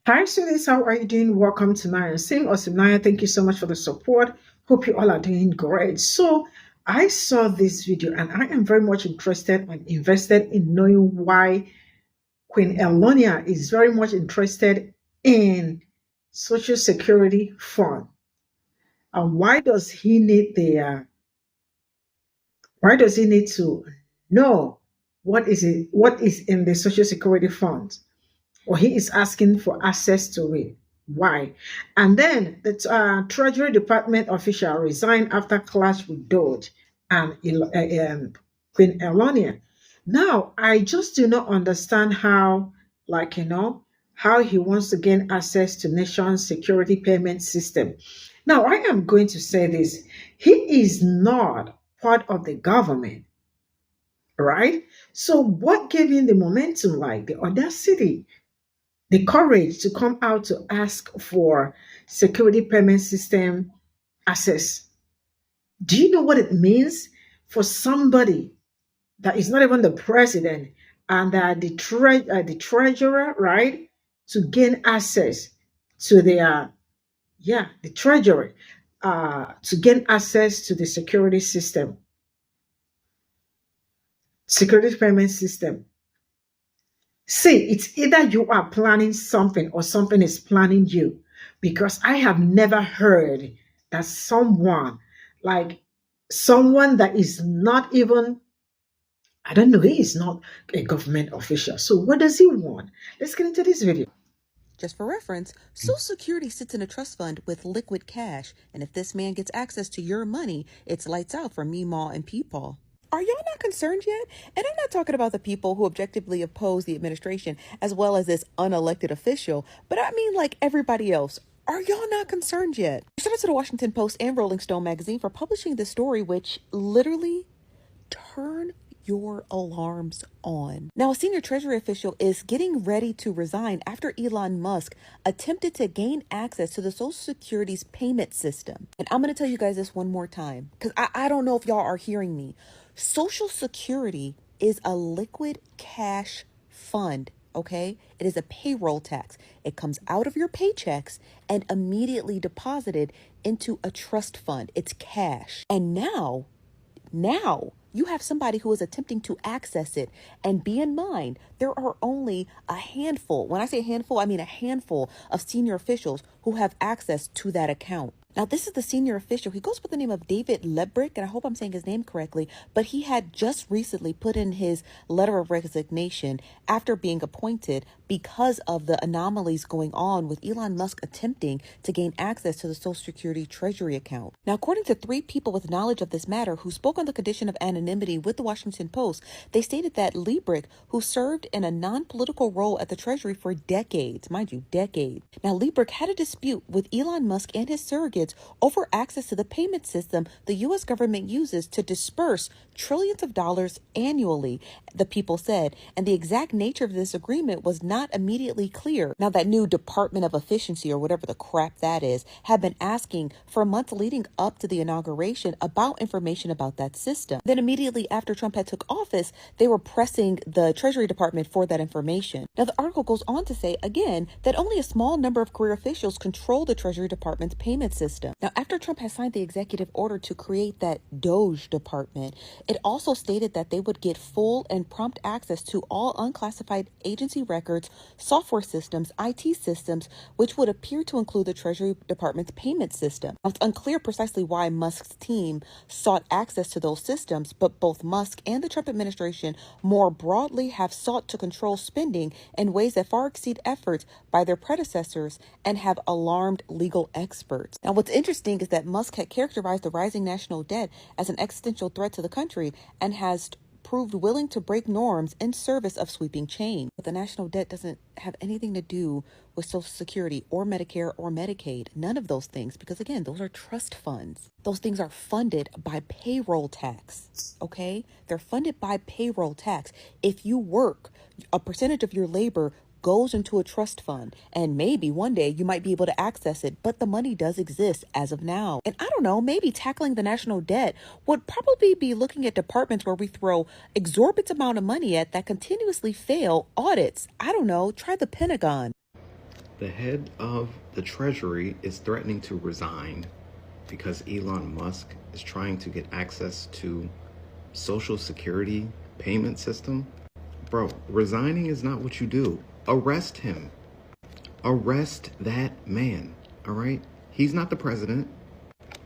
Hi, students. How are you doing? Welcome to Naya Singh or Cimnanya. Thank you so much for the support. Hope you all are doing great. So, I saw this video and I am very much interested and invested in knowing why Queen Elonia is very much interested in Social Security Fund. And why does he need to know what is in the Social Security Fund? Or he is asking for access to it. Why? And then the Treasury Department official resigned after clash with Doge and Queen Elonia. Now, I just do not understand how, how he wants to gain access to nation's security payment system. Now, I am going to say this. He is not part of the government, right? So what gave him the momentum, like the audacity, the courage to come out to ask for security payment system access? Do you know what it means for somebody that is not even the president and the treasurer, right, to gain access to their, the treasury, to gain access to the security payment system? See, it's either you are planning something or something is planning you. Because I have never heard that like someone that is not even, I don't know, he is not a government official. So what does he want? Let's get into this video. Just for reference, Social Security sits in a trust fund with liquid cash, and if this man gets access to your money, it's lights out for me, Ma, and Pe0ple. Are y'all not concerned yet? And I'm not talking about the people who objectively oppose the administration as well as this unelected official, but I mean like everybody else. Are y'all not concerned yet? Shout out to the Washington Post and Rolling Stone magazine for publishing this story, which literally turn your alarms on. Now, a senior Treasury official is getting ready to resign after Elon Musk attempted to gain access to the Social Security's payment system. And I'm going to tell you guys this one more time, because I don't know if y'all are hearing me. Social Security is a liquid cash fund. Okay, it is a payroll tax. It comes out of your paychecks and immediately deposited into a trust fund. It's cash. And now you have somebody who is attempting to access it. And be in mind, there are only a handful. When I say a handful, I mean a handful of senior officials who have access to that account. Now, this is the senior official. He goes by the name of David Lebrick, and I hope I'm saying his name correctly, but he had just recently put in his letter of resignation after being appointed because of the anomalies going on with Elon Musk attempting to gain access to the Social Security Treasury account. Now, according to 3 people with knowledge of this matter who spoke on the condition of anonymity with the Washington Post, they stated that Lebrick, who served in a non-political role at the Treasury for decades, mind you, decades. Now, Lebrick had a dispute with Elon Musk and his surrogates over access to the payment system the U.S. government uses to disperse trillions of dollars annually, the people said, and the exact nature of this agreement was not immediately clear. Now, that new Department of Efficiency, or whatever the crap that is, had been asking for months leading up to the inauguration about information about that system. Then immediately after Trump had took office, they were pressing the Treasury Department for that information. Now, the article goes on to say, again, that only a small number of career officials control the Treasury Department's payment system. Now, after Trump has signed the executive order to create that Doge department, it also stated that they would get full and prompt access to all unclassified agency records, software systems, IT systems, which would appear to include the Treasury Department's payment system. Now, it's unclear precisely why Musk's team sought access to those systems, but both Musk and the Trump administration more broadly have sought to control spending in ways that far exceed efforts by their predecessors and have alarmed legal experts. Now, what's interesting is that Musk had characterized the rising national debt as an existential threat to the country and has proved willing to break norms in service of sweeping change. But the national debt doesn't have anything to do with Social Security or Medicare or Medicaid. None of those things, because again, those are trust funds. Those things are funded by payroll tax, okay? They're funded by payroll tax. If you work, a percentage of your labor goes into a trust fund, and maybe one day you might be able to access it, but the money does exist as of now. And I don't know, maybe tackling the national debt would probably be looking at departments where we throw exorbitant amount of money at that continuously fail audits. I don't know, try the Pentagon. The head of the Treasury is threatening to resign because Elon Musk is trying to get access to Social Security payment system. Bro, resigning is not what you do. Arrest him. Arrest that man, all right? He's not the president.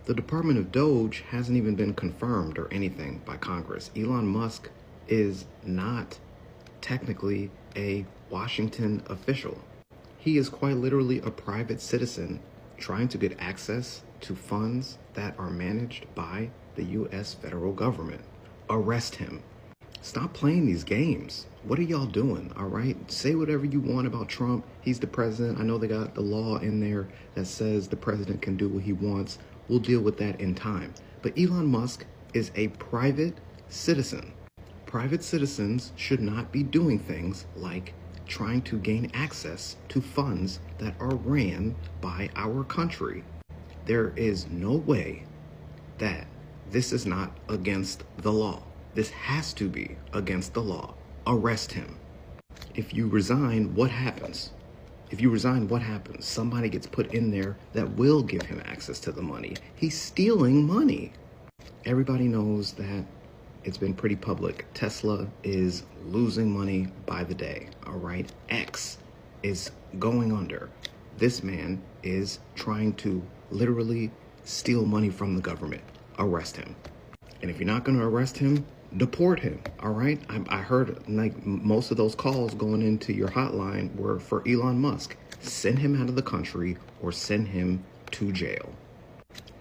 The Department of Doge hasn't even been confirmed or anything by Congress. Elon Musk is not technically a Washington official. He is quite literally a private citizen trying to get access to funds that are managed by the U.S. federal government. Arrest him. Stop playing these games. What are y'all doing, all right? Say whatever you want about Trump. He's the president. I know they got the law in there that says the president can do what he wants. We'll deal with that in time. But Elon Musk is a private citizen. Private citizens should not be doing things like trying to gain access to funds that are ran by our country. There is no way that this is not against the law. This has to be against the law. Arrest him. If you resign, what happens? If you resign, what happens? Somebody gets put in there that will give him access to the money. He's stealing money. Everybody knows that it's been pretty public. Tesla is losing money by the day, all right? X is going under. This man is trying to literally steal money from the government. Arrest him. And if you're not going to arrest him, deport him, all right? I heard like most of those calls going into your hotline were for Elon Musk. Send him out of the country or send him to jail.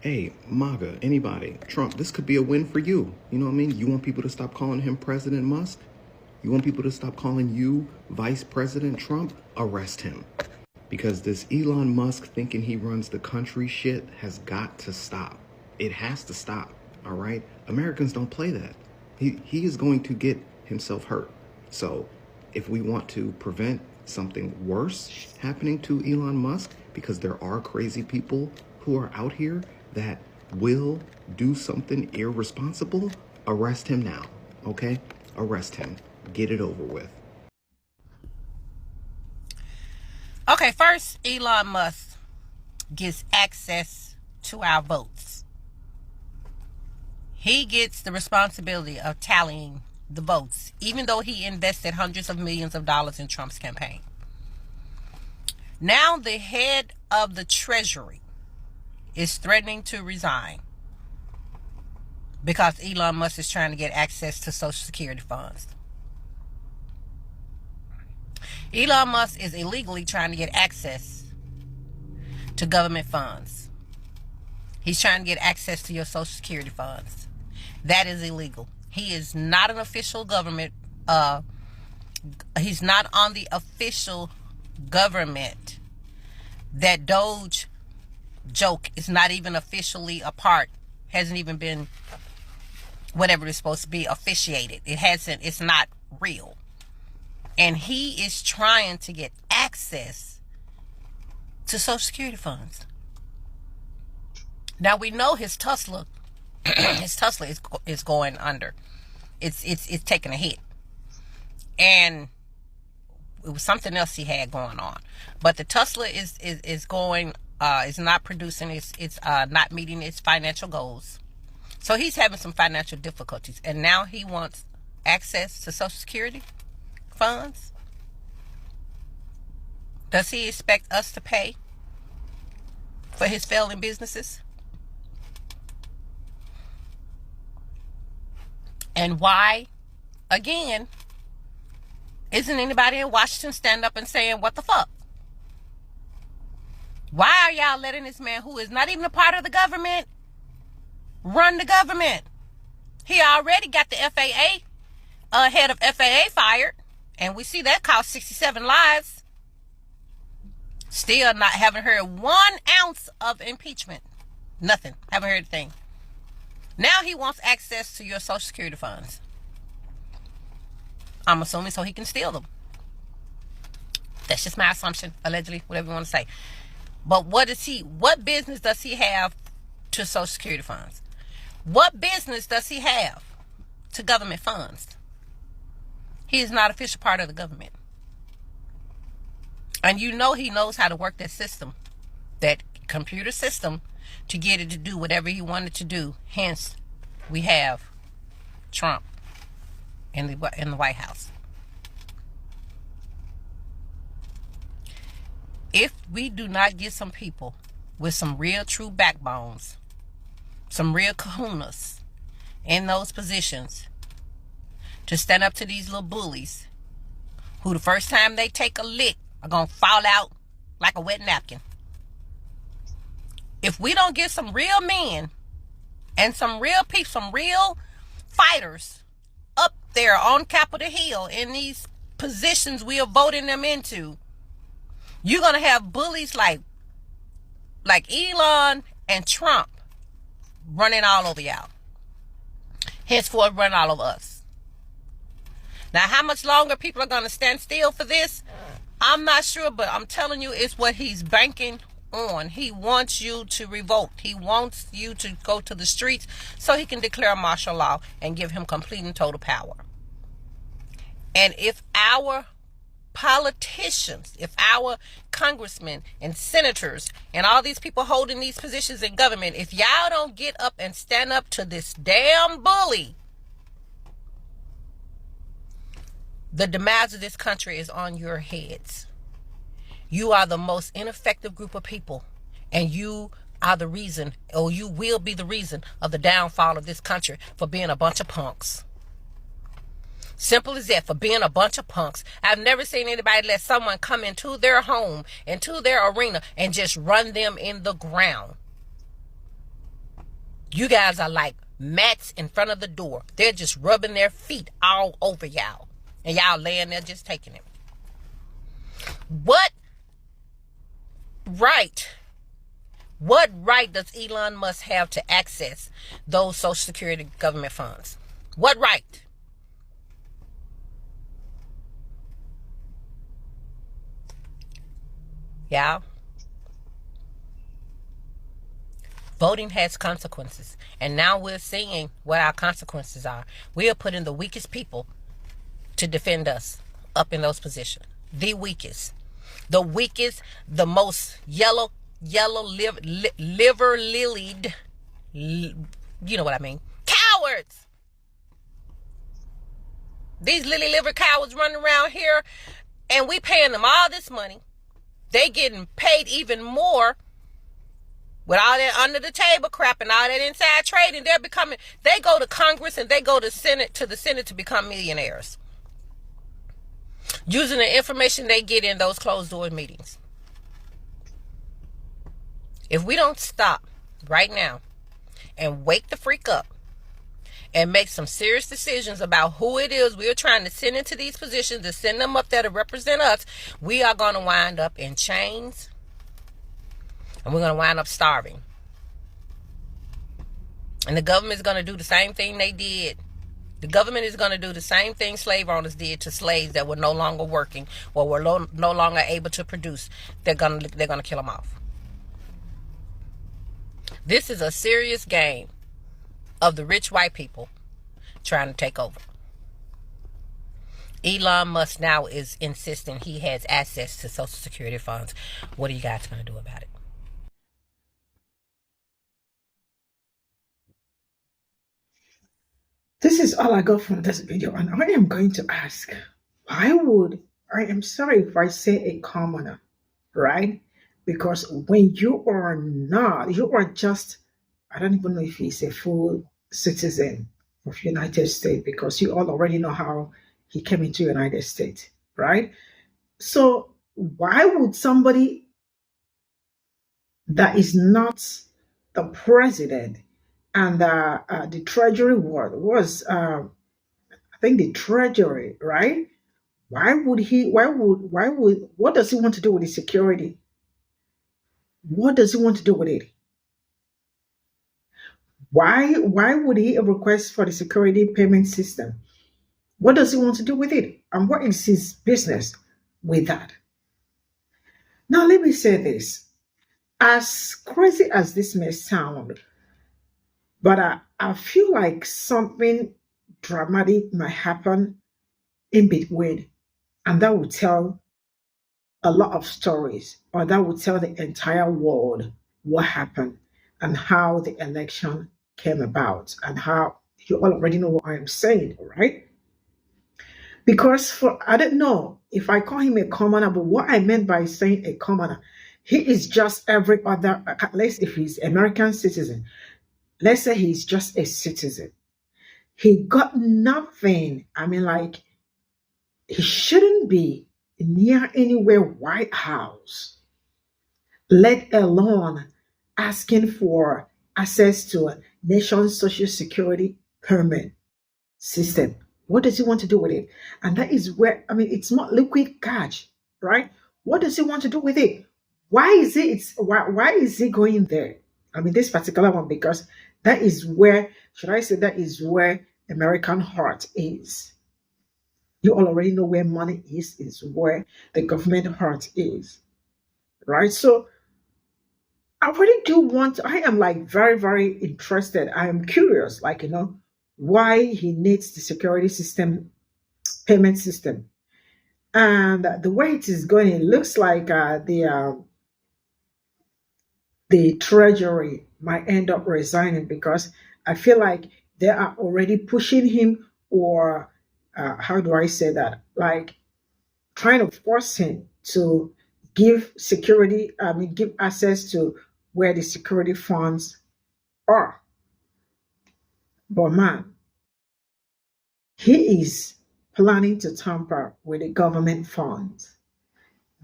Hey, MAGA, anybody, Trump, this could be a win for you. You know what I mean? You want people to stop calling him President Musk? You want people to stop calling you Vice President Trump? Arrest him. Because this Elon Musk thinking he runs the country shit has got to stop. It has to stop, all right? Americans don't play that. He is going to get himself hurt. So if we want to prevent something worse happening to Elon Musk, because there are crazy people who are out here that will do something irresponsible, arrest him now, okay? Arrest him. Get it over with. Okay, first, Elon Musk gets access to our votes. He gets the responsibility of tallying the votes, even though he invested hundreds of millions of dollars in Trump's campaign. Now the head of the Treasury is threatening to resign because Elon Musk is trying to get access to Social Security funds. Elon Musk is illegally trying to get access to government funds. He's trying to get access to your Social Security funds. That is illegal. He is not an official government. He's not on the official government. That Doge joke is not even officially a part. Hasn't even been whatever it's supposed to be officiated. It hasn't. It's not real. And he is trying to get access to Social Security funds. Now we know his Tesla, is going under. It's taking a hit, and it was something else he had going on. But the Tesla is going is not producing. It's not meeting its financial goals. So he's having some financial difficulties, and now he wants access to Social Security funds. Does he expect us to pay for his failing businesses? And why, again, isn't anybody in Washington stand up and saying, what the fuck? Why are y'all letting this man, who is not even a part of the government, run the government? He already got the FAA, head of FAA fired. And we see that cost 67 lives. Still not, haven't heard 1 ounce of impeachment. Nothing. Haven't heard a thing. Now he wants access to your Social Security funds. I'm assuming so he can steal them. That's just my assumption, allegedly, whatever you want to say. But what business does he have to Social Security funds? What business does he have to government funds? He is not an official part of the government. And you know he knows how to work that system, that computer system, to get it to do whatever he wanted to do. Hence, we have Trump in the White House. If we do not get some people with some real true backbones, some real kahunas in those positions to stand up to these little bullies who the first time they take a lick are going to fall out like a wet napkin. If we don't get some real men and some real people, some real fighters up there on Capitol Hill in these positions we are voting them into, you're going to have bullies like Elon and Trump running all over y'all. Henceforth, run all over us. Now, how much longer people are going to stand still for this, I'm not sure, but I'm telling you, it's what he's banking on. He wants you to revolt. He wants you to go to the streets so he can declare martial law and give him complete and total power. And if our politicians, if our congressmen and senators and all these people holding these positions in government, if y'all don't get up and stand up to this damn bully, the demise of this country is on your heads. You are the most ineffective group of people, and you are the reason, or you will be the reason of the downfall of this country for being a bunch of punks. Simple as that, for being a bunch of punks. I've never seen anybody let someone come into their home, into their arena, and just run them in the ground. You guys are like mats in front of the door. They're just rubbing their feet all over y'all. And y'all laying there just taking it. What right does Elon Musk have to access those Social Security government funds? What right? Y'all, voting has consequences. And now we're seeing what our consequences are. We are putting the weakest people to defend us up in those positions. The weakest. The weakest, the most yellow liver lilied, you know what I mean, cowards. These lily liver cowards running around here, and we paying them all this money. They getting paid even more with all that under the table crap and all that inside trading. They go to Congress and they go to the Senate to become millionaires, using the information they get in those closed door meetings. If we don't stop right now and wake the freak up and make some serious decisions about who it is we're trying to send into these positions, to send them up there to represent us, we are going to wind up in chains, and we're going to wind up starving. And the government is going to do the same thing they did. The government is going to do the same thing slave owners did to slaves that were no longer working or were no longer able to produce. They're going to kill them off. This is a serious game of the rich white people trying to take over. Elon Musk now is insisting he has access to Social Security funds. What are you guys going to do about it? This is all I got from this video, and I am going to ask, I am sorry if I say a commoner, right? Because when you are just, I don't even know if he's a full citizen of United States, because you all already know how he came into United States, right? So why would somebody that is not the president and the Treasury was I think the Treasury, right? What does he want to do with the security? What does he want to do with it? Why would he request for the security payment system? What does he want to do with it? And what is his business with that? Now, let me say this. As crazy as this may sound, but I feel like something dramatic might happen in between, and that will tell a lot of stories, or that would tell the entire world what happened and how the election came about, and how you all already know what I am saying, right? Because for I don't know if I call him a commoner, but what I meant by saying a commoner, he is just every other. At least if he's American citizen, let's say he's just a citizen. He got nothing. I mean, like he shouldn't be near anywhere White House, let alone asking for access to a nation's social security permit system. What does he want to do with it? And that is where, I mean, it's not liquid cash, right? What does he want to do with it? Why is it? Why is he going there? I mean, this particular one, because that is where, should I say, that is where American heart is. You all already know where money is where the government heart is, right? So I really do want, I am like very, very interested. I am curious, like, why he needs the security system, payment system. And the way it is going, it looks like the Treasury might end up resigning, because I feel like they are already pushing him, or how do I say that? Like trying to force him to give security, I mean, give access to where the security funds are. But man, he is planning to tamper with the government funds.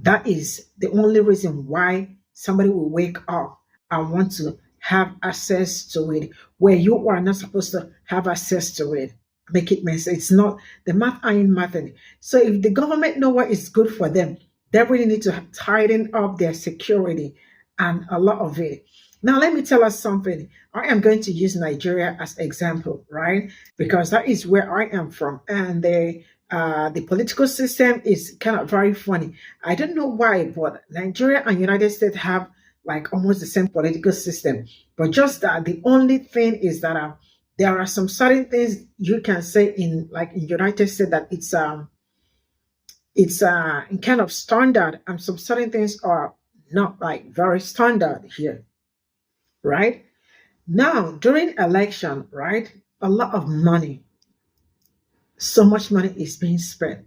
That is the only reason why somebody will wake up and want to have access to it where you are not supposed to have access to it. Make it make sense. It's not, the math ain't mathing. So if the government know what is good for them, they really need to tighten up their security and a lot of it. Now let me tell us something. I am going to use Nigeria as example, right? Because that is where I am from, and the political system is kind of very funny. I don't know why, but Nigeria and United States have like almost the same political system. But just that the only thing is that there are some certain things you can say in like in United States that it's kind of standard, and some certain things are not like very standard here, right? Now during election, right, a lot of money, so much money is being spent,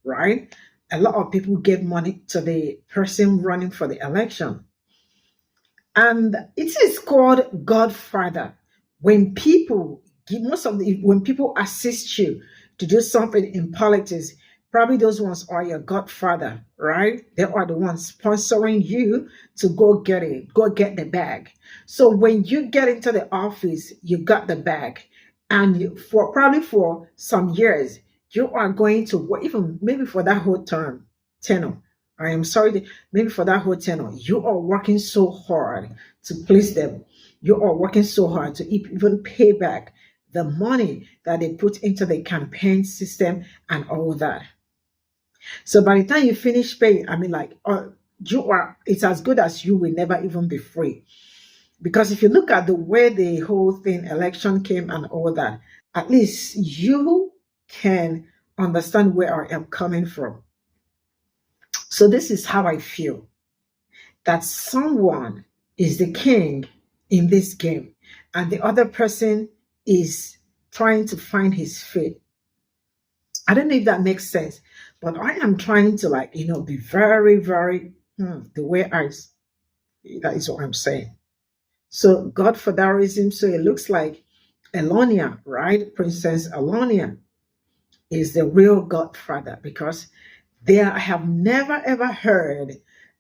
right? A lot of people give money to the person running for the election. And it is called Godfather. When people give when people assist you to do something in politics, probably those ones are your godfather, right? They are the ones sponsoring you to go get it, go get the bag. So when you get into the office, you got the bag. And for probably for some years, you are going to work, even maybe for that whole term, tenure. I am sorry, maybe for that whole tenure, you are working so hard to please them. You are working so hard to even pay back the money that they put into the campaign system and all that. So by the time you finish paying, I mean, like, it's as good as you will never even be free. Because if you look at the way the whole thing, election came and all that, at least you can understand where I am coming from. So this is how I feel, that someone is the king in this game and the other person is trying to find his feet. I don't know if that makes sense, but I am trying to be very, very, the way that is what I'm saying. So Godfatherism, so it looks like Elonia, right? Princess Elonia is the real godfather, because I have never ever heard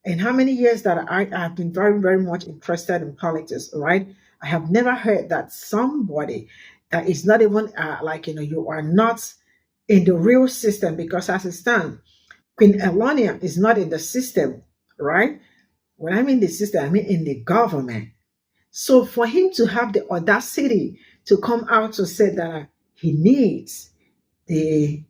in how many years that I have been very, very much interested in politics, right? I have never heard that somebody that is not even you are not in the real system, because as it stands, Queen Elonia is not in the system, right? When I mean the system, I mean in the government. So for him to have the audacity to come out to say that he needs the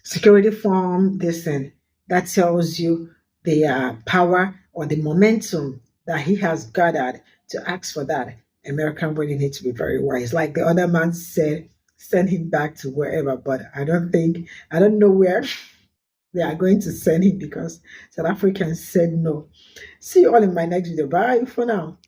security form, that tells you the power or the momentum that he has gathered to ask for that. American really need to be very wise. Like the other man said, send him back to wherever. But I don't know where they are going to send him because South Africans said no. See you all in my next video. Bye for now.